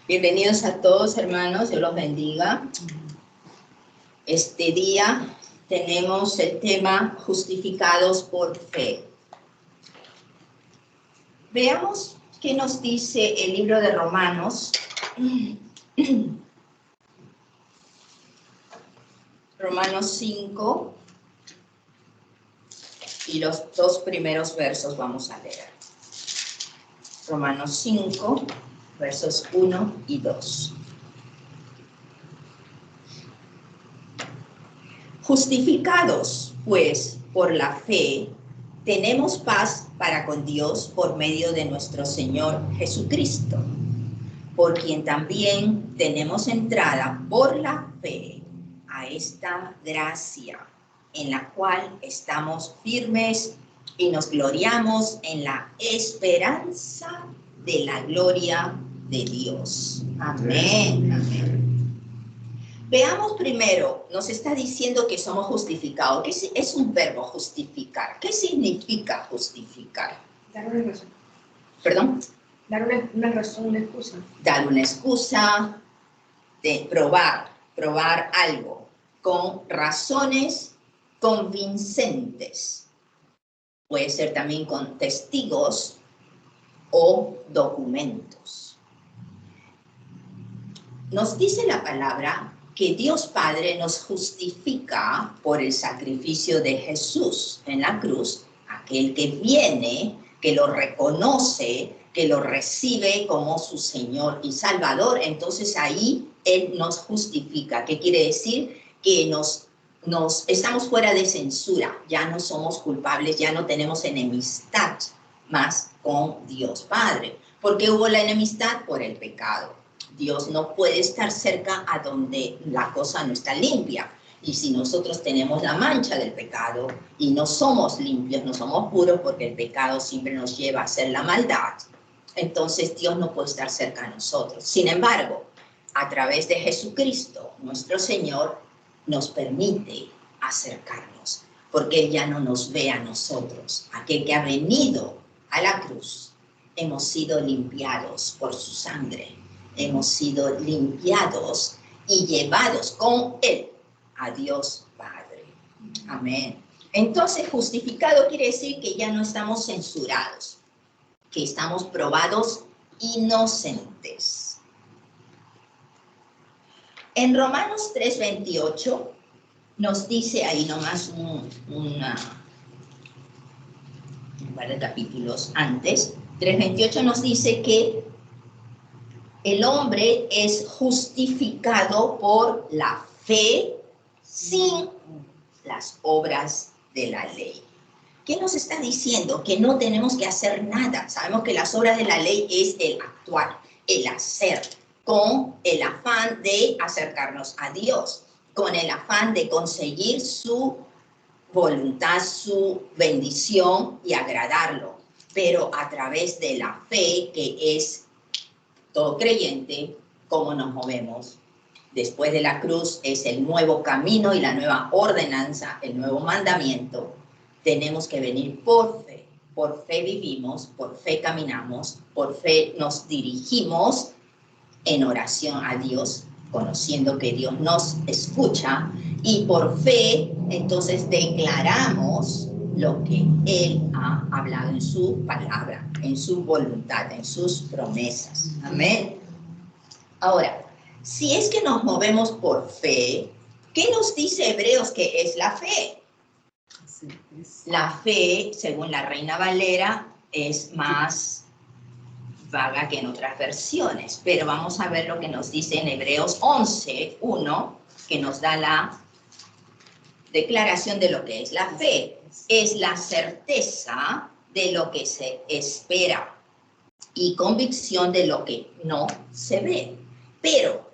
Bienvenidos a todos, hermanos, Dios los bendiga. Este día tenemos el tema justificados por fe. Veamos qué nos dice el libro de Romanos. Romanos 5 y los dos primeros versos vamos a leer. Romanos 5, versos 1 y 2. Justificados, pues, por la fe, tenemos paz para con Dios por medio de nuestro Señor Jesucristo, por quien también tenemos entrada por la fe a esta gracia, en la cual estamos firmes y nos gloriamos en la esperanza de la gloria de Dios. Amén, amén. Veamos primero, nos está diciendo que somos justificados. ¿Qué es un verbo justificar? ¿Qué significa justificar? Dar una razón. ¿Perdón? Dar una razón, una excusa. Dar una excusa, de probar algo con razones convincentes. Puede ser también con testigos o documentos. Nos dice la palabra que Dios Padre nos justifica por el sacrificio de Jesús en la cruz, aquel que viene, que lo reconoce, que lo recibe como su Señor y Salvador. Entonces ahí Él nos justifica. ¿Qué quiere decir? Que estamos fuera de censura, ya no somos culpables, ya no tenemos enemistad más con Dios Padre. ¿Por qué hubo la enemistad? Por el pecado. Dios no puede estar cerca a donde la cosa no está limpia. Y si nosotros tenemos la mancha del pecado y no somos limpios, no somos puros, porque el pecado siempre nos lleva a hacer la maldad, entonces Dios no puede estar cerca a nosotros. Sin embargo, a través de Jesucristo, nuestro Señor, nos permite acercarnos, porque Él ya no nos ve a nosotros. Aquel que ha venido a la cruz, hemos sido limpiados por su sangre. Hemos sido limpiados y llevados con Él a Dios Padre. Amén. Entonces, justificado quiere decir que ya no estamos censurados, que estamos probados inocentes. En Romanos 3:28 nos dice ahí nomás un par de capítulos antes, 3:28 nos dice que el hombre es justificado por la fe sin las obras de la ley. ¿Qué nos está diciendo? Que no tenemos que hacer nada. Sabemos que las obras de la ley es el actuar, el hacer, con el afán de acercarnos a Dios, con el afán de conseguir su voluntad, su bendición y agradarlo. Pero a través de la fe, que es todo creyente, cómo nos movemos. Después de la cruz es el nuevo camino y la nueva ordenanza, el nuevo mandamiento. Tenemos que venir por fe. Por fe vivimos, por fe caminamos, por fe nos dirigimos en oración a Dios, conociendo que Dios nos escucha, y por fe entonces declaramos lo que Él ha hablado en su palabra, en su voluntad, en sus promesas. Amén. Ahora, si es que nos movemos por fe, ¿qué nos dice Hebreos que es la fe? La fe, según la Reina Valera, es más vaga que en otras versiones, pero vamos a ver lo que nos dice en Hebreos 11:1, que nos da la declaración de lo que es la fe. Es la certeza de lo que se espera y convicción de lo que no se ve. Pero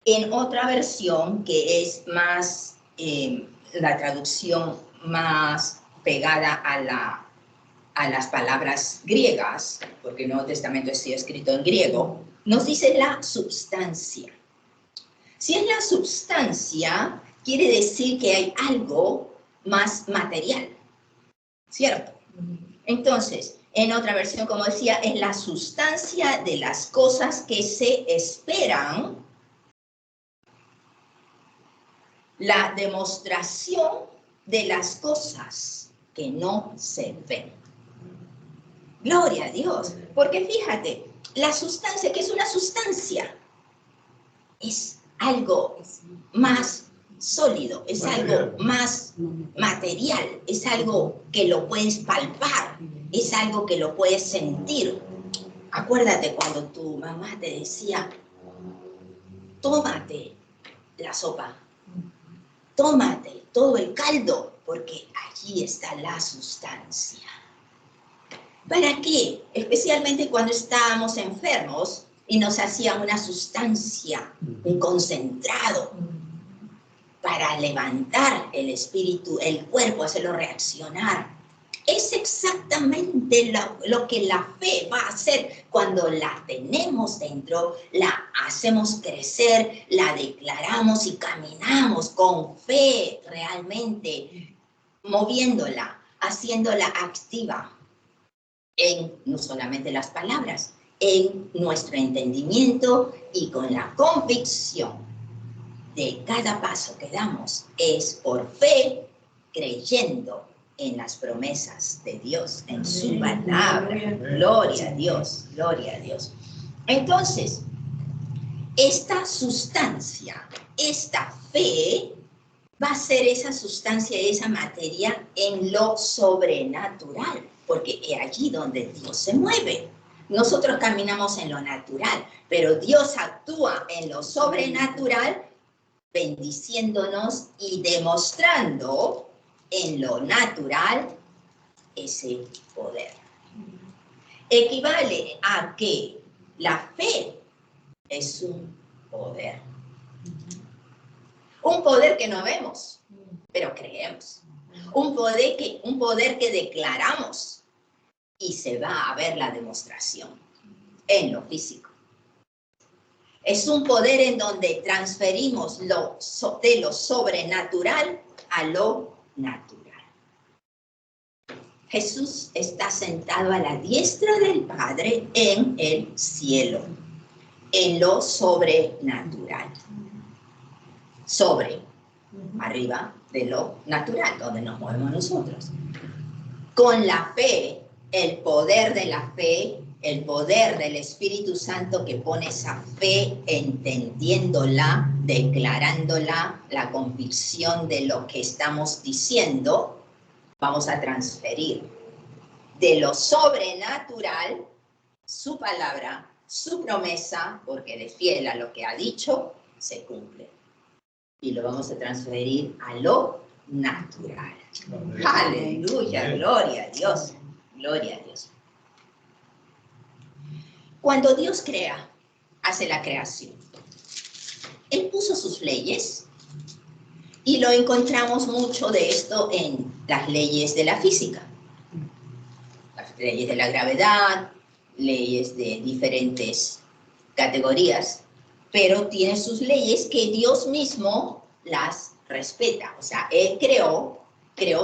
en otra versión, que es más, la traducción más pegada a las palabras griegas, porque el Nuevo Testamento está escrito en griego, nos dice la substancia. Si es la substancia, quiere decir que hay algo más material, ¿cierto? Entonces, En otra versión, como decía, es la sustancia de las cosas que se esperan, la demostración de las cosas que no se ven. Gloria a Dios, porque fíjate, la sustancia, ¿qué es una sustancia? Es algo más sólido, es algo más material, es algo que lo puedes palpar, es algo que lo puedes sentir. Acuérdate cuando tu mamá te decía, tómate la sopa, tómate todo el caldo, porque allí está la sustancia. ¿Para qué? Especialmente cuando estábamos enfermos y nos hacían una sustancia, un concentrado, para levantar el espíritu, el cuerpo, hacerlo reaccionar. Es exactamente lo que la fe va a hacer cuando la tenemos dentro, la hacemos crecer, la declaramos y caminamos con fe realmente, moviéndola, haciéndola activa en no solamente las palabras, en nuestro entendimiento y con la convicción de cada paso que damos. Es por fe, creyendo en las promesas de Dios, en su palabra. Gloria a Dios, gloria a Dios. Entonces, esta sustancia, esta fe, va a ser esa sustancia, esa materia en lo sobrenatural, porque es allí donde Dios se mueve. Nosotros caminamos en lo natural, pero Dios actúa en lo sobrenatural, bendiciéndonos y demostrando en lo natural ese poder. Equivale a que la fe es un poder. Un poder que no vemos, pero creemos. Un poder que declaramos y se va a ver la demostración en lo físico. Es un poder en donde transferimos de lo sobrenatural a lo natural. Jesús está sentado a la diestra del Padre en el cielo, en lo sobrenatural. Sobre, arriba de lo natural, donde nos movemos nosotros. Con la fe, el poder de la fe, el poder del Espíritu Santo que pone esa fe, entendiéndola, declarándola, la convicción de lo que estamos diciendo, vamos a transferir de lo sobrenatural su palabra, su promesa, porque de fiel a lo que ha dicho, se cumple. Y lo vamos a transferir a lo natural. Aleluya, gloria a Dios, gloria a Dios. Cuando Dios crea, hace la creación, Él puso sus leyes y lo encontramos mucho de esto en las leyes de la física. Las leyes de la gravedad, leyes de diferentes categorías, pero tiene sus leyes que Dios mismo las respeta. O sea, Él creó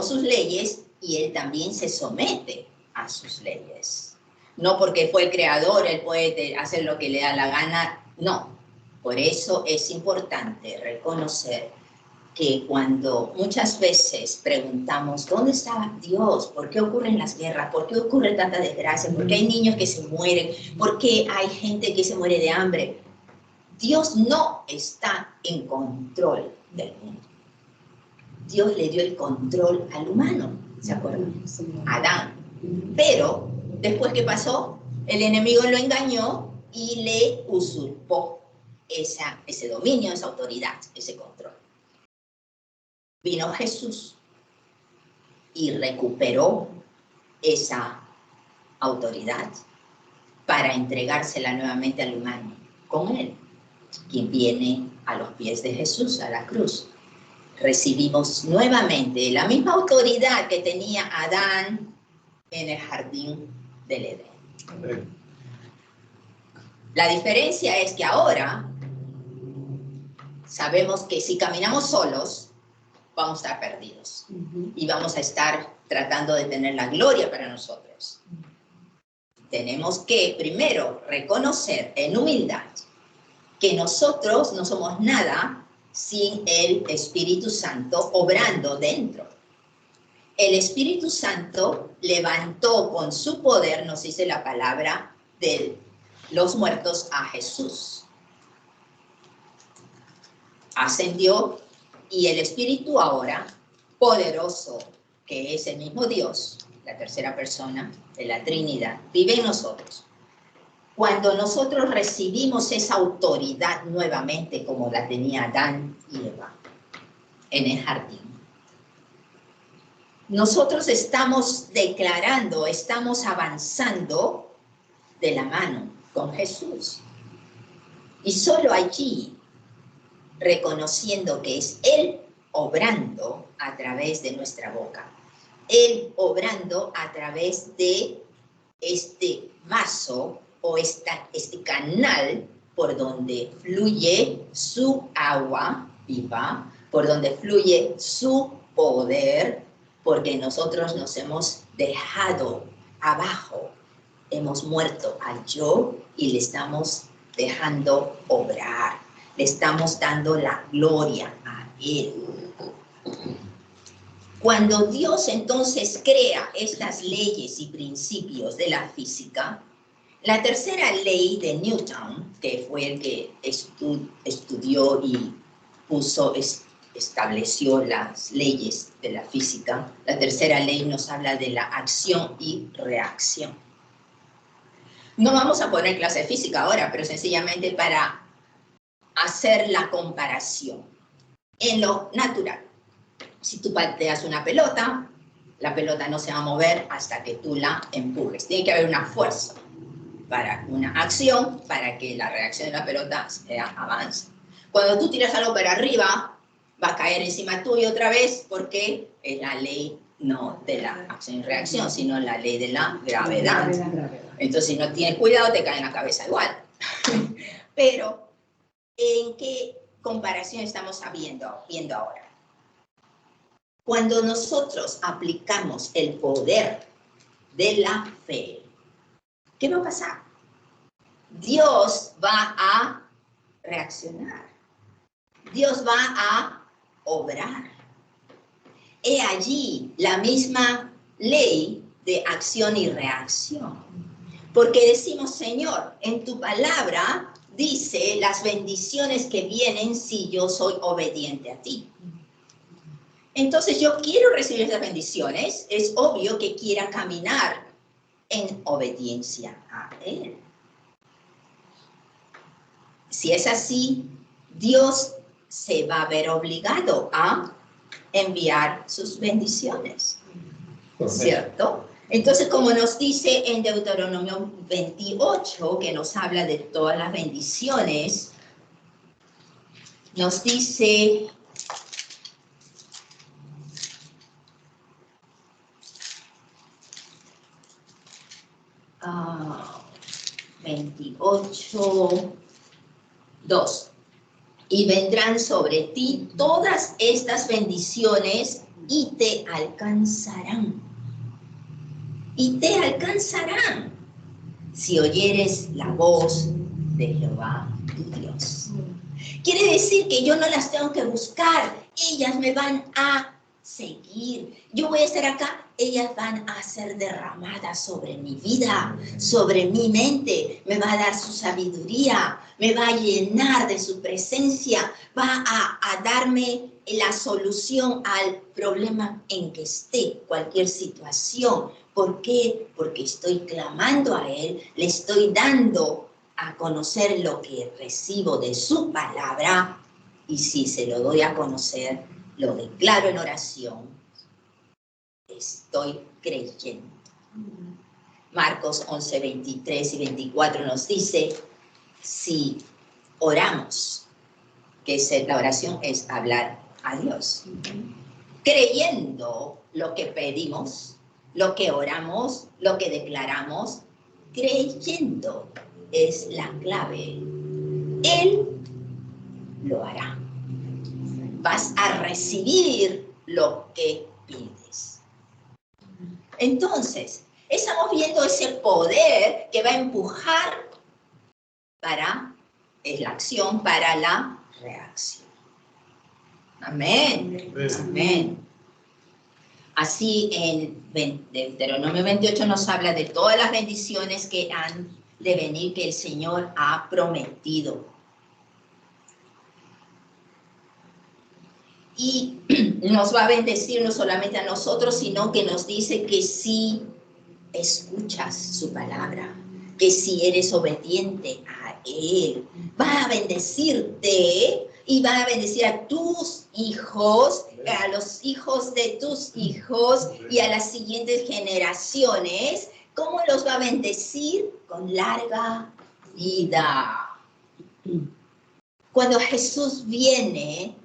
sus leyes y Él también se somete a sus leyes. No porque fue el creador, Él puede hacer lo que le da la gana, no. Por eso es importante reconocer que cuando muchas veces preguntamos, ¿dónde está Dios? ¿Por qué ocurren las guerras? ¿Por qué ocurre tanta desgracia? ¿Por qué hay niños que se mueren? ¿Por qué hay gente que se muere de hambre? Dios no está en control del mundo. Dios le dio el control al humano, ¿se acuerdan? Adán. Pero, después que pasó, el enemigo lo engañó y le usurpó ese dominio, esa autoridad, ese control. Vino Jesús y recuperó esa autoridad para entregársela nuevamente al humano con él, quien viene a los pies de Jesús, a la cruz. Recibimos nuevamente la misma autoridad que tenía Adán en el jardín del Edén. La diferencia es que ahora sabemos que si caminamos solos, vamos a estar perdidos y vamos a estar tratando de tener la gloria para nosotros. tenemos que primero reconocer en humildad que nosotros no somos nada sin el Espíritu Santo obrando dentro. El Espíritu Santo levantó con su poder, nos dice la palabra, de los muertos a Jesús. Ascendió y el Espíritu ahora, poderoso, que es el mismo Dios, la tercera persona de la Trinidad, vive en nosotros. Cuando nosotros recibimos esa autoridad nuevamente, como la tenía Adán y Eva en el jardín, nosotros estamos declarando, estamos avanzando de la mano con Jesús. Y solo allí, reconociendo que es Él obrando a través de nuestra boca, Él obrando a través de este vaso o este canal por donde fluye su agua viva, por donde fluye su poder, porque nosotros nos hemos dejado abajo, hemos muerto al yo y le estamos dejando obrar, le estamos dando la gloria a Él. Cuando Dios entonces crea estas leyes y principios de la física, la tercera ley de Newton, que fue el que estudió y estableció las leyes de la física, la tercera ley nos habla de la acción y reacción. No vamos a poner clase de física ahora, pero sencillamente para hacer la comparación en lo natural. Si tú pateas una pelota, la pelota no se va a mover hasta que tú la empujes. Tiene que haber una fuerza para una acción, para que la reacción de la pelota avance. Cuando tú tiras algo para arriba, va a caer encima tuyo otra vez, porque es la ley no de la acción y reacción, sino la ley de la gravedad. Entonces, si no tienes cuidado, te cae en la cabeza igual. Pero, ¿en qué comparación estamos viendo ahora? Cuando nosotros aplicamos el poder de la fe, ¿qué va a pasar? Dios va a reaccionar. Dios va a obrar. He allí la misma ley de acción y reacción. Porque decimos, Señor, en tu palabra dice las bendiciones que vienen si yo soy obediente a ti. Entonces yo quiero recibir esas bendiciones. Es obvio que quiera caminar en obediencia a Él. Si es así, Dios se va a ver obligado a enviar sus bendiciones, ¿cierto? Entonces, como nos dice en Deuteronomio 28, que nos habla de todas las bendiciones, nos dice... 28:2. Y vendrán sobre ti todas estas bendiciones y te alcanzarán. Y te alcanzarán si oyeres la voz de Jehová tu Dios. Quiere decir que yo no las tengo que buscar, ellas me van a seguir. Yo voy a estar acá, ellas van a ser derramadas sobre mi vida, sobre mi mente, me va a dar su sabiduría, me va a llenar de su presencia, va a darme la solución al problema en que esté, cualquier situación. ¿Por qué? Porque estoy clamando a Él, le estoy dando a conocer lo que recibo de su palabra, y si se lo doy a conocer, lo declaro en oración, estoy creyendo. Marcos 11:23 y 24 nos dice, si oramos, que la oración es hablar a Dios, creyendo lo que pedimos, lo que oramos, lo que declaramos, creyendo es la clave. Él lo hará. Vas a recibir lo que pides. Entonces, Estamos viendo ese poder que va a empujar para la acción, para la reacción. Amén. Amén. Así en Deuteronomio 28 nos habla de todas las bendiciones que han de venir, que el Señor ha prometido. Y nos va a bendecir no solamente a nosotros, sino que nos dice que si escuchas su palabra, que si eres obediente a Él, va a bendecirte y va a bendecir a tus hijos, a los hijos de tus hijos y a las siguientes generaciones. ¿Cómo los va a bendecir? Con larga vida. Cuando Jesús viene,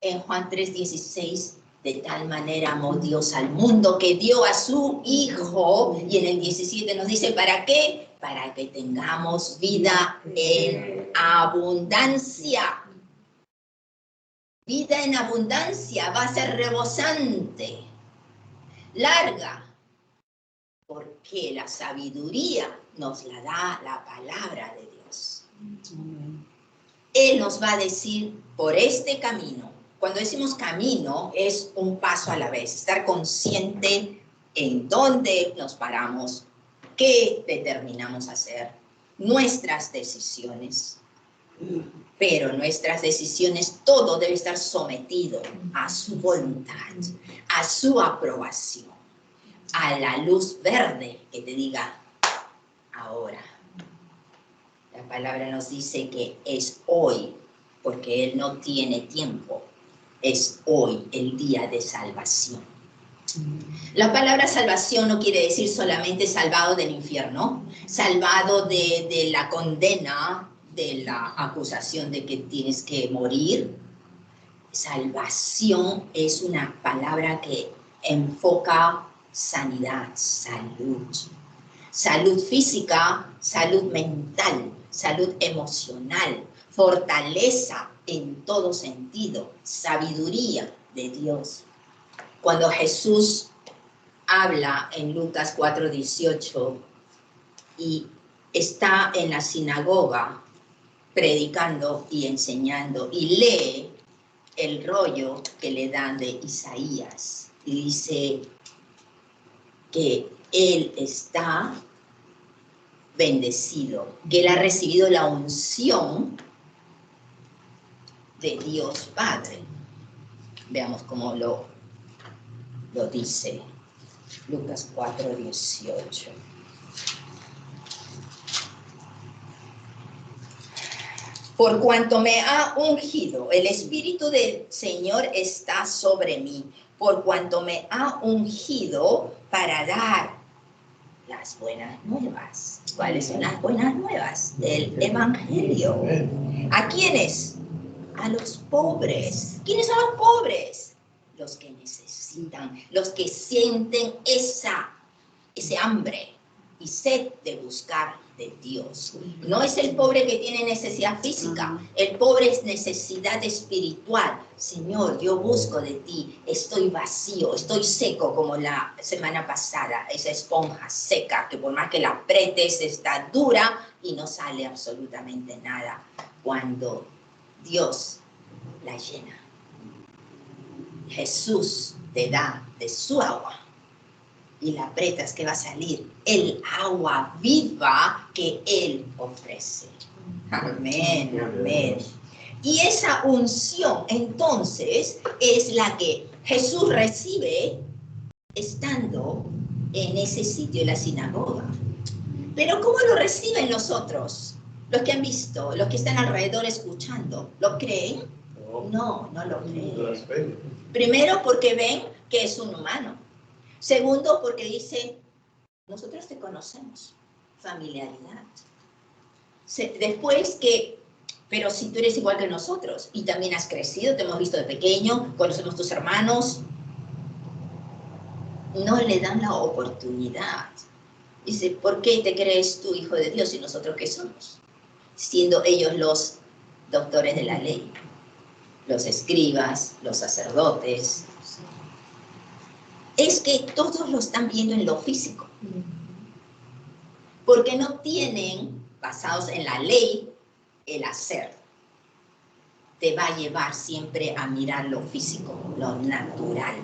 en Juan 3:16, de tal manera amó Dios al mundo que dio a su Hijo, y en el 17 nos dice, ¿para qué? Para que tengamos vida en abundancia. Vida en abundancia va a ser rebosante, larga, porque la sabiduría nos la da la palabra de Dios. Él nos va a decir, por este camino. Cuando decimos camino, es un paso a la vez, estar consciente en dónde nos paramos, qué determinamos hacer, nuestras decisiones. Pero nuestras decisiones, todo debe estar sometido a su voluntad, a su aprobación, a la luz verde que te diga, ahora. La palabra nos dice que es hoy, porque Él no tiene tiempo. Es hoy el día de salvación. La palabra salvación no quiere decir solamente salvado del infierno, salvado de la condena, de la acusación de que tienes que morir. Salvación es una palabra que enfoca sanidad, salud. Salud física, salud mental, salud emocional, fortaleza en todo sentido, sabiduría de Dios. Cuando Jesús habla en Lucas 4:18 y está en la sinagoga predicando y enseñando y lee el rollo que le dan de Isaías y dice que Él está bendecido, que Él ha recibido la unción de Dios Padre. Veamos cómo lo dice Lucas 4:18. Por cuanto me ha ungido, el Espíritu del Señor está sobre mí, por cuanto me ha ungido para dar las buenas nuevas. ¿Cuáles son las buenas nuevas? El Evangelio. ¿A quiénes? A los pobres. ¿Quiénes son los pobres? Los que necesitan, los que sienten ese hambre y sed de buscar de Dios. No es el pobre que tiene necesidad física, el pobre es necesidad espiritual. Señor, yo busco de ti, estoy vacío, estoy seco como la semana pasada, esa esponja seca que por más que la apretes está dura y no sale absolutamente nada. Cuando Dios la llena, Jesús te da de su agua y la apretas, que va a salir el agua viva que Él ofrece. Amén, amén. Y esa unción, entonces, es la que Jesús recibe estando en ese sitio, en la sinagoga. Pero ¿cómo lo reciben los otros? Los que han visto, los que están alrededor escuchando, ¿lo creen? No, no lo creen. Primero porque ven que es un humano. Segundo, porque dice, nosotros te conocemos, familiaridad. Después que, pero si tú eres igual que nosotros y también has crecido, te hemos visto de pequeño, conocemos tus hermanos, no le dan la oportunidad. Dice, ¿por qué te crees tú hijo de Dios y nosotros qué somos? Siendo ellos los doctores de la ley, los escribas, los sacerdotes. es que todos lo están viendo en lo físico. Porque no tienen, basados en la ley, el hacer. Te va a llevar siempre a mirar lo físico, lo natural.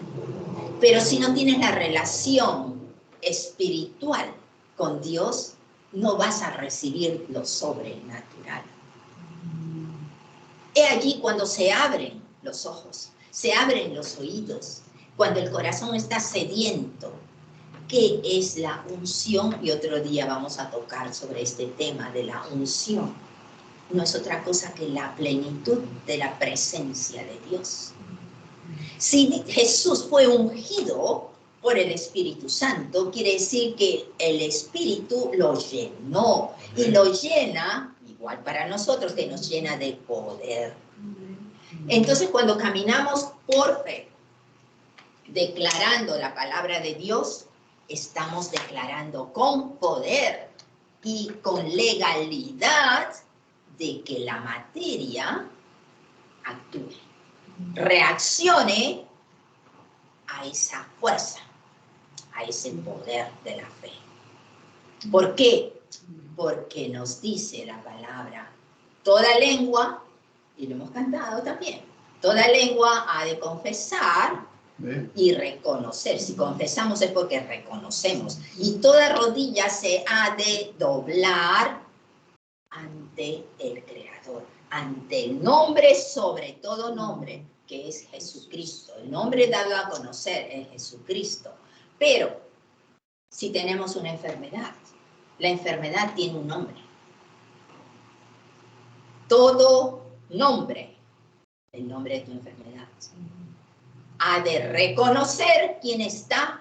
Pero si no tienes la relación espiritual con Dios, no vas a recibir lo sobrenatural. He allí cuando se abren los ojos, se abren los oídos, cuando el corazón está sediento. ¿Qué es la unción? Y otro día vamos a tocar sobre este tema de la unción. No es otra cosa que la plenitud de la presencia de Dios. Si Jesús fue ungido por el Espíritu Santo, quiere decir que el Espíritu lo llenó y lo llena, igual para nosotros, que nos llena de poder. Entonces, cuando caminamos por fe, declarando la palabra de Dios, estamos declarando con poder y con legalidad de que la materia actúe, reaccione a esa fuerza, a ese poder de la fe. ¿Por qué? Porque nos dice la palabra, toda lengua, y lo hemos cantado también, toda lengua ha de confesar y reconocer. Si confesamos es porque reconocemos. Y toda rodilla se ha de doblar ante el Creador, ante el nombre sobre todo nombre, que es Jesucristo. El nombre dado a conocer es Jesucristo. Pero si tenemos una enfermedad, la enfermedad tiene un nombre. Todo nombre, el nombre de tu enfermedad, ha de reconocer quién está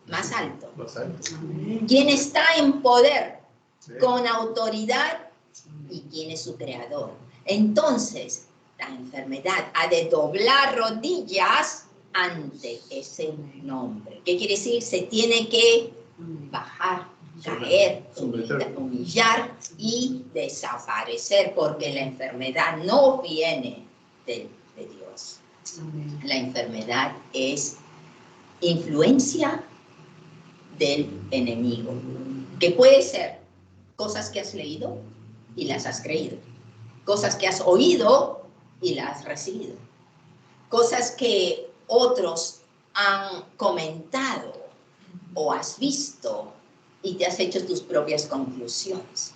más alto. Quién está en poder, con autoridad, y quién es su creador. Entonces, la enfermedad ha de doblar rodillas ante ese nombre. ¿Qué quiere decir? Se tiene que bajar, caer, humillar y desaparecer, porque la enfermedad no viene de Dios. La enfermedad es influencia del enemigo, que puede ser cosas que has leído y las has creído, cosas que has oído y las has recibido, cosas que otros han comentado o has visto y te has hecho tus propias conclusiones.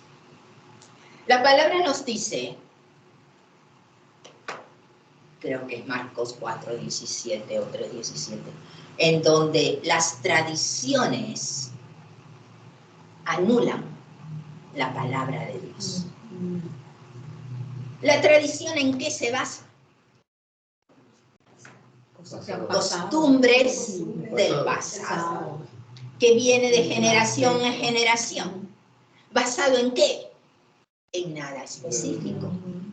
La palabra nos dice, creo que es Marcos 4:17 o 3:17, en donde las tradiciones anulan la palabra de Dios. ¿La tradición en qué se basa? Costumbres del pasado, que viene de generación en generación. ¿Basado en qué? En nada específico.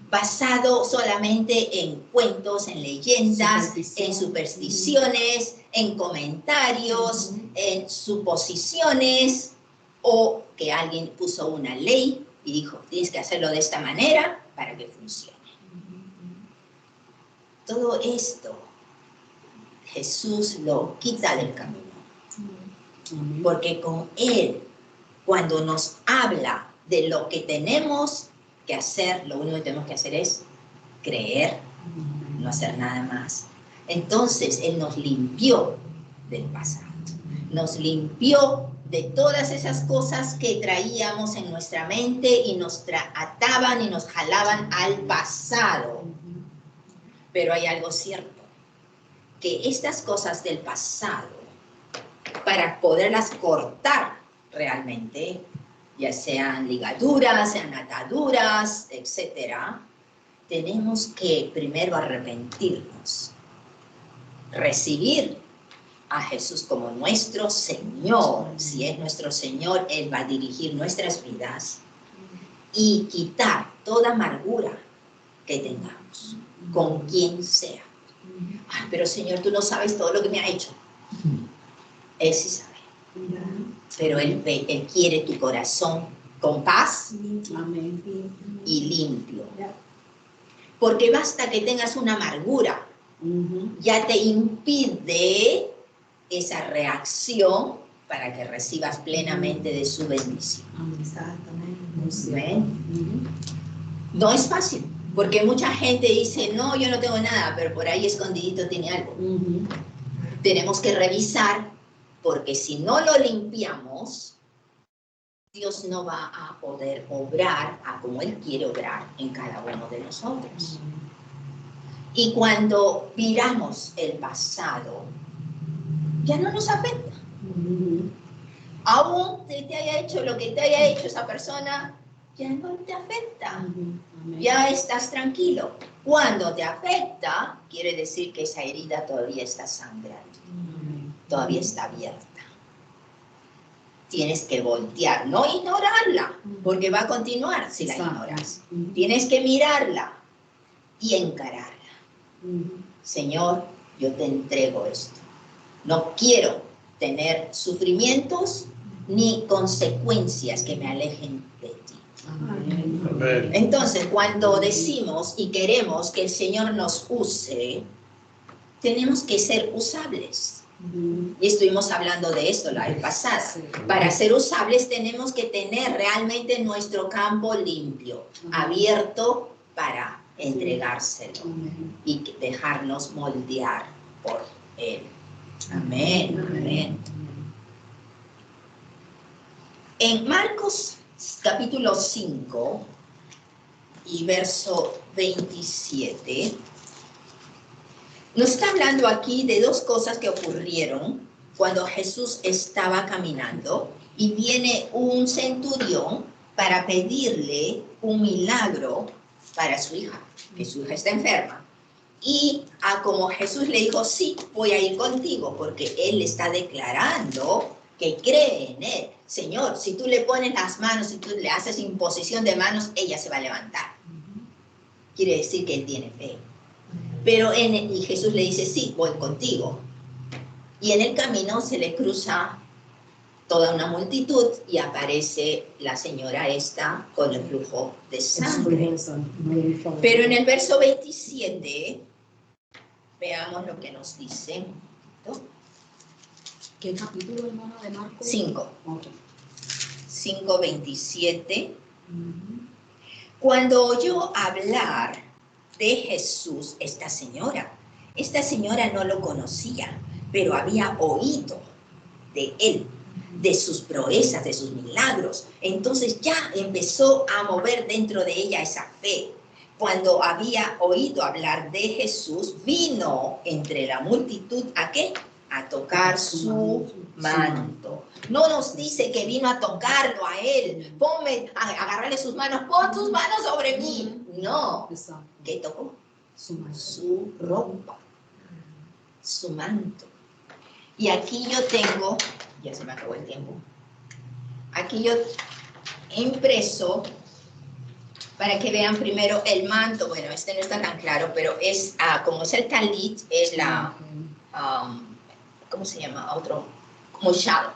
Basado solamente en cuentos, en leyendas, en supersticiones, en comentarios, en suposiciones, o que alguien puso una ley y dijo, tienes que hacerlo de esta manera para que funcione. Todo esto Jesús lo quita del camino, porque con Él, cuando nos habla de lo que tenemos que hacer, lo único que tenemos que hacer es creer, no hacer nada más. Entonces, Él nos limpió del pasado, nos limpió de todas esas cosas que traíamos en nuestra mente y nos ataban y nos jalaban al pasado. Pero hay algo cierto, que estas cosas del pasado, para poderlas cortar realmente, ya sean ligaduras, sean ataduras, etc., tenemos que primero arrepentirnos, recibir a Jesús como nuestro Señor. Si es nuestro Señor, Él va a dirigir nuestras vidas y quitar toda amargura que tengamos, con quien sea. Ay, pero Señor, tú no sabes todo lo que me ha hecho. Él sí sabe. Pero Él ve, Él quiere tu corazón con paz y limpio. Porque basta que tengas una amargura ya te impide esa reacción para que recibas plenamente de su bendición. Amén. No es fácil, porque mucha gente dice, no, yo no tengo nada, pero por ahí escondidito tiene algo. Tenemos que revisar, porque si no lo limpiamos, Dios no va a poder obrar a como Él quiere obrar en cada uno de nosotros. Y cuando miramos el pasado, ya no nos afecta. Aún te haya hecho lo que te haya hecho esa persona, ya no te afecta. Ya estás tranquilo. Cuando te afecta, quiere decir que esa herida todavía está sangrando. Todavía está abierta. Tienes que voltear, no ignorarla, porque va a continuar si la ignoras. Tienes que mirarla y encararla. Señor, yo te entrego esto. No quiero tener sufrimientos ni consecuencias que me alejen de ti. Amén. Entonces, cuando decimos y queremos que el Señor nos use, tenemos que ser usables. Y estuvimos hablando de esto la vez pasada. Para ser usables tenemos que tener realmente nuestro campo limpio, abierto para entregárselo y dejarnos moldear por Él. Amén. Amén. En Marcos capítulo 5 y verso 27, nos está hablando aquí de dos cosas que ocurrieron cuando Jesús estaba caminando y viene un centurión para pedirle un milagro para su hija, que su hija está enferma. Y como Jesús le dijo, sí, voy a ir contigo, porque él está declarando que cree en él. Señor, si tú le pones las manos, si tú le haces imposición de manos, ella se va a levantar. Quiere decir que él tiene fe. Pero y Jesús le dice, sí, voy contigo. Y en el camino se le cruza toda una multitud y aparece la señora esta con el flujo de sangre. Pero en el verso 27, veamos lo que nos dice. ¿Qué capítulo, hermano, de Marcos? 5. 5:27. Cuando oyó hablar de Jesús esta señora no lo conocía, pero había oído de él, de sus proezas, de sus milagros. Entonces ya empezó a mover dentro de ella esa fe. Cuando había oído hablar de Jesús, vino entre la multitud, ¿a qué? A tocar su manto. No nos dice que vino a tocarlo a él. Agarrarle sus manos, pon tus manos sobre mí. No. ¿Qué tocó? Su ropa, su manto. Y aquí yo tengo, ya se me acabó el tiempo, aquí yo he impreso para que vean primero el manto. Bueno, este no está tan claro, pero es, como es el talit, es la, ¿cómo se llama? Otro, como shal.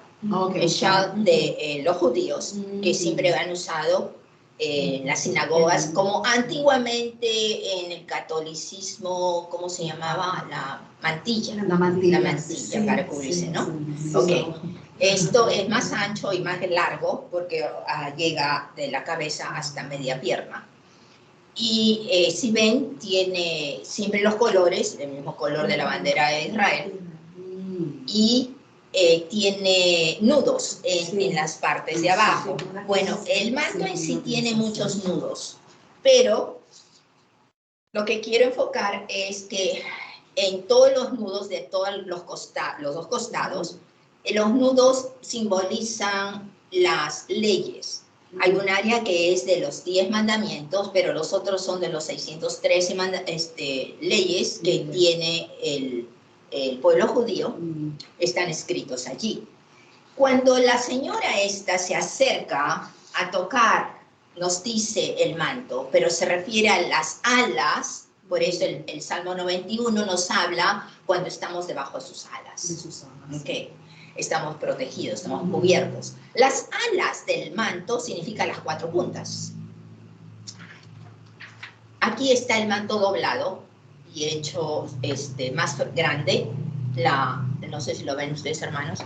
El shal de los judíos, que siempre han usado en las sinagogas, como antiguamente en el catolicismo, ¿cómo se llamaba? La mantilla. La mantilla sí, para cubrirse, ¿no? Sí, ok. Esto es más ancho y más largo porque llega de la cabeza hasta media pierna. Y si ven, tiene siempre los colores, el mismo color de la bandera de Israel. Y tiene nudos en las partes de abajo. Bueno, el manto en sí tiene muchos nudos, pero lo que quiero enfocar es que en todos los nudos de todos los dos costados, los nudos simbolizan las leyes. Hay un área que es de los 10 mandamientos, pero los otros son de los 613 leyes que tiene el pueblo judío, están escritos allí. Cuando la señora esta se acerca a tocar, nos dice el manto, pero se refiere a las alas, por eso el Salmo 91 nos habla cuando estamos debajo de sus alas. Okay. Estamos protegidos, estamos cubiertos. Las alas del manto significan las 4 puntas. Aquí está el manto doblado y he hecho más grande, no sé si lo ven ustedes, hermanos,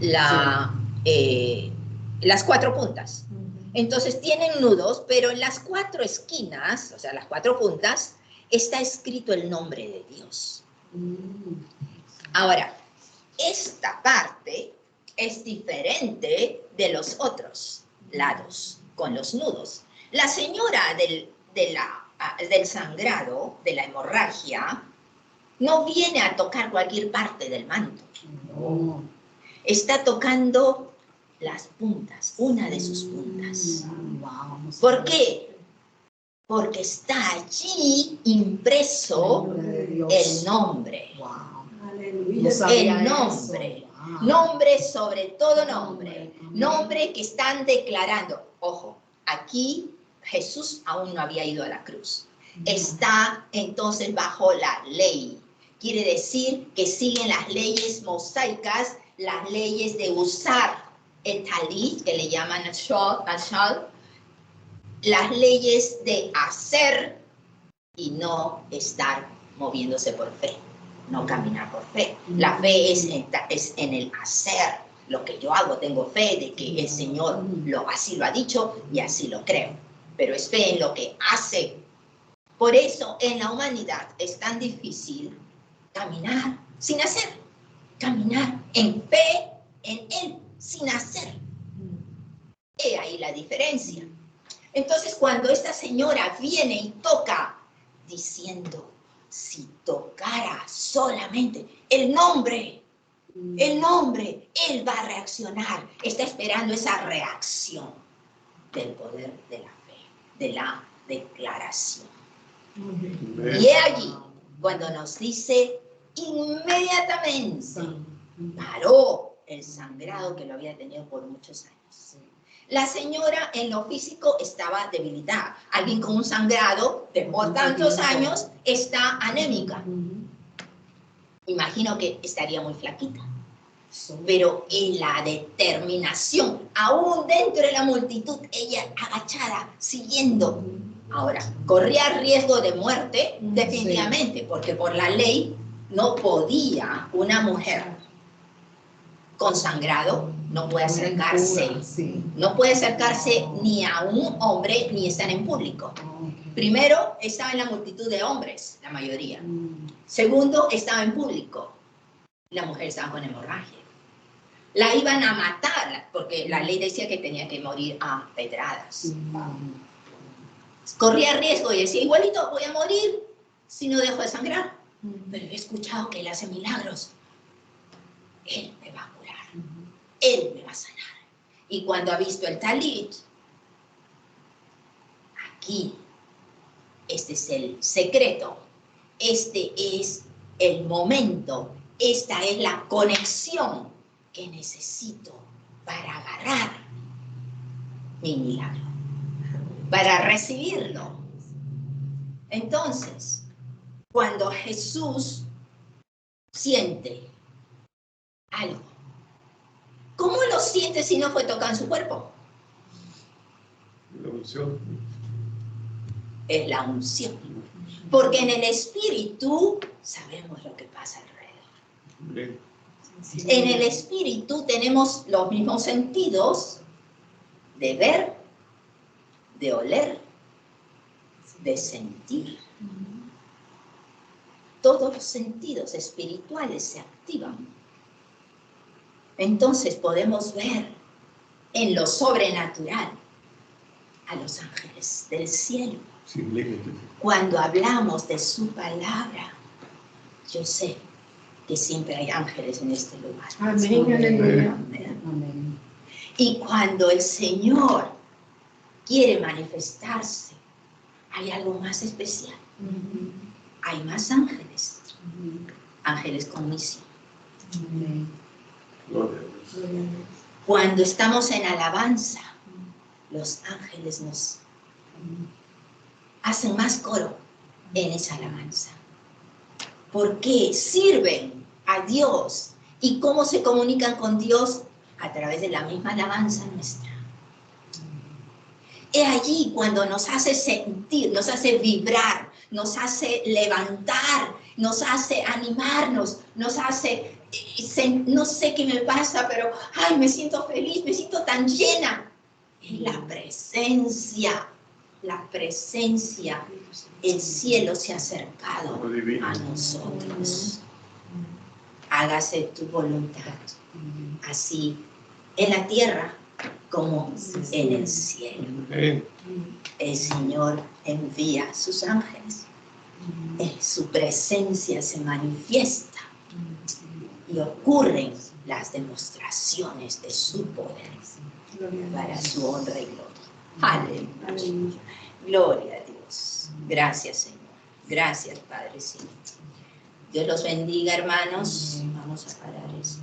las 4 puntas. Entonces tienen nudos, pero en las 4 esquinas, o sea, las 4 puntas, está escrito el nombre de Dios. Ahora, esta parte es diferente de los otros lados con los nudos. La señora del sangrado, de la hemorragia, no viene a tocar cualquier parte del manto. No. Está tocando las puntas, una de sus puntas. ¿Por qué? Porque está allí impreso el nombre. El nombre. Nombre sobre todo nombre. Nombre que están declarando. Ojo, aquí Jesús aún no había ido a la cruz. Está entonces bajo la ley. Quiere decir que siguen las leyes mosaicas, las leyes de usar el talit, que le llaman ashal, las leyes de hacer y no estar moviéndose por fe, no caminar por fe. La fe es en el hacer. Lo que yo hago, tengo fe de que el Señor así lo ha dicho y así lo creo. Pero es fe en lo que hace. Por eso en la humanidad es tan difícil caminar sin hacer. Caminar en fe en Él sin hacer. He ahí la diferencia. Entonces, cuando esta señora viene y toca, diciendo, si tocara solamente el nombre, Él va a reaccionar. Está esperando esa reacción del poder de la fe, de la declaración. Y he allí, cuando nos dice, inmediatamente paró el sangrado que lo había tenido por muchos años. La señora en lo físico estaba debilitada. Alguien con un sangrado de por tantos años está anémica. Imagino que estaría muy flaquita. Pero en la determinación, aún dentro de la multitud, ella agachada, siguiendo. Ahora, corría riesgo de muerte, definitivamente, porque por la ley no podía una mujer con sangrado, no puede acercarse. No puede acercarse ni a un hombre ni estar en público. Primero, estaba en la multitud de hombres, la mayoría. Segundo, estaba en público. La mujer estaba con hemorragia. La iban a matar, porque la ley decía que tenía que morir a pedradas. Corría riesgo y decía, igualito voy a morir si no dejo de sangrar. Pero he escuchado que Él hace milagros. Él me va a curar. Él me va a sanar. Y cuando ha visto el talit, aquí, este es el secreto, este es el momento, esta es la conexión que necesito para agarrar mi milagro, para recibirlo. Entonces, cuando Jesús siente algo, ¿cómo lo siente si no fue tocado en su cuerpo? La unción. Es la unción. Porque en el espíritu sabemos lo que pasa alrededor. En el espíritu tenemos los mismos sentidos de ver, de oler, de sentir. Todos los sentidos espirituales se activan. Entonces podemos ver en lo sobrenatural a los ángeles del cielo. Cuando hablamos de su palabra, yo sé que siempre hay ángeles en este lugar. Amén. Amén. Y cuando el Señor quiere manifestarse, hay algo más especial. Hay más ángeles. Ángeles con misión. Cuando estamos en alabanza, los ángeles nos hacen más coro en esa alabanza. Porque sirven a Dios. ¿Y cómo se comunican con Dios? A través de la misma alabanza nuestra. Es allí cuando nos hace sentir, nos hace vibrar, nos hace levantar, nos hace animarnos, nos hace, no sé qué me pasa, pero ay, me siento feliz, me siento tan llena. Es la presencia, el cielo se ha acercado a nosotros. Hágase tu voluntad, así en la tierra como en el cielo. El Señor envía a sus ángeles, su presencia se manifiesta y ocurren las demostraciones de su poder para su honra y gloria. Aleluya. Gloria a Dios. Gracias, Señor. Gracias, Padre Santo. Dios los bendiga, hermanos. Vamos a parar esto.